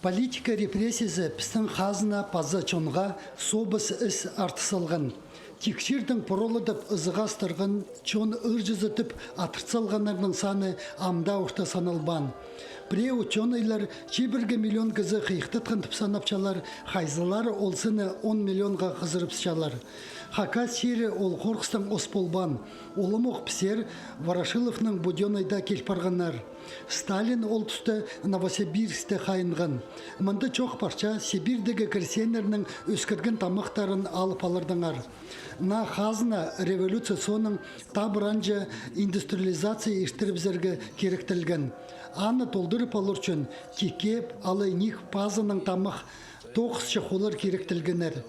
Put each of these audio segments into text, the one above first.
Политика репрессиясы пістің қазына паза чонға собыс іс артысалған. Текшердің поролыдып ызығастырған чон ұржызытып атыртсалғанларының саны амда ұшта саналбан. Преу чоныйлар чебірге миллион кізі қиықтытқан тіпсанапчалар, хайзылар олсыны 10 миллионға қызырыпсчалар. Хакас шері ол қорқыстан осполбан. Олымық пісер Ворошиловның буденайда келпарғанар. Сталин ол тұсты Новосибирскте қайынған. Мұнда чоқ парча Сибирдегі крестьянерінің өскірген тамақтарын алып алырдыңар. На хазына революция соның табыранжа индустриализация ештіріпзерге керектілген. Аны толдырып алыр үшін кекеп, алайник пазының тамақ 9 шықолар керектілгенер.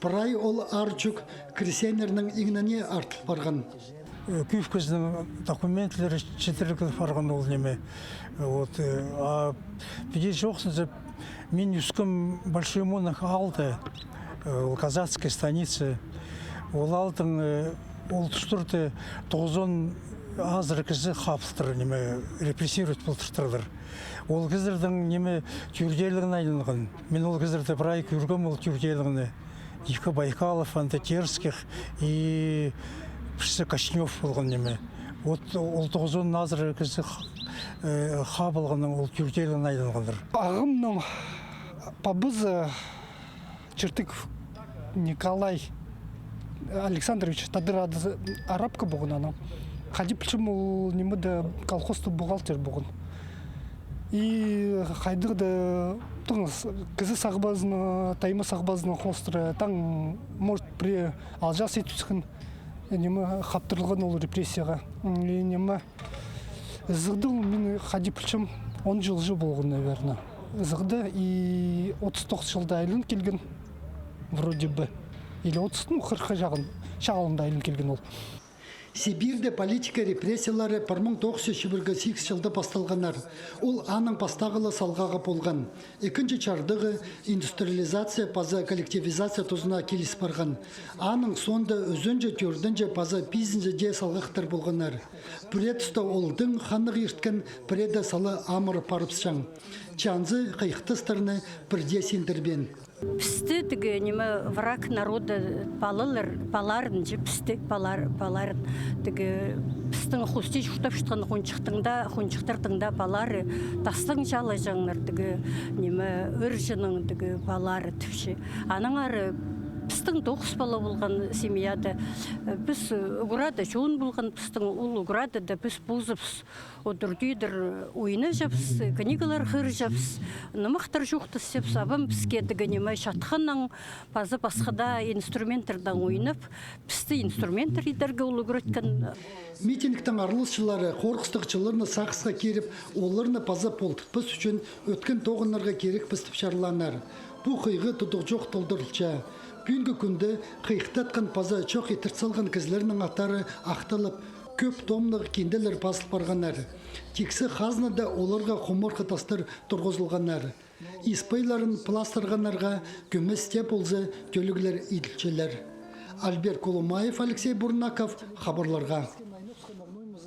Прай ол арчук крестьянерінің игнане артып барған. Күйфкіздің документлері четіргі барған ол неме. Біде жоқсыз, мен үскім большой монах алды, казацкай станицы. Ол алдың, ол тұстырды 9-10 азыр кізі қапылтыр, неме репрессирует болтырдыр. Ол кізірдің неме тюрделігін айлынған. Мен ол кізірді бір ай көргім ол тюрделігіні. Екі Байкалов, Антатерских и Кашнев болған неме. Ол 9-10 азыр кізі қабылғының ол тюрделігін айлынғандар. Ағымның пабызы Чертыков Николай Александрович тадырады арабка болған анам. Қадипчым ол немеді колхозды бухгалтер болған. И қайдырды кізі сағбазына, тайма сағбазына қостыры, таң может при алжас етусіқін немі қаптырылған ол репрессияға. Немі зығды мен Қадипчым 10 жыл болған, наверное. Зығды и 39 жылда айлын келген, вроде бы. Или 30-40 шағылында айлын келген ол. Сибирде политика репрессиялары 1908 жылда басталғанар. Ол аның пастағылы салғаға болған. Екінші чардығы индустриализация, паза коллективизация тұзына келіс барған. Аның сонда өзінже түрдінже паза бизнесе де салғақтар болғанар. Пүретісті олдың ханығы ерткен пүреде салы амыры парыпсшаң. Чанзы қайықтыстарыны бірде сендірбен. Пісті түгі немі враг народа паларын же пісті паларын түгі пістің құсти жұқтап жұтқан құншықтырдыңда палары тастың жалы жаңлар түгі немі үржінің түгі палары түші. Аның ары пістің 9 бала болған семьяда біз ұғырады жоғын болған пістің ол ұғырады да біз бұзыпс отырдүйдір ойыны жапс, книгалар қыр жапс, нымақтар жоқты сепс, абам бізге дегенеме шатқаннан пазы басқада инструменттердан ойынып, пісті инструменттер едерге ол ұғыратқан. Митингтің арылысшылары қорқыстықшыларыны сақысқа керіп, оларыны паза полтықпыз үшін өткен тоғынларға керек пістіп шарланар. Бұл қиғы тұдық жоқ толдырылча. Бүгінгі күнді қиықтатқан паза чоқ етіртсалған кізлерінің аттары ақталып, көп томлығы кенделер басылып барғанар. Тексі қазнада оларға құмырқы тастар тұрғызылғанар. Испайларын пластырғанарға көмес теп олзы көлігілер иділчелер. Альберт Коломаев, Алексей Бурнаков, хабарларға.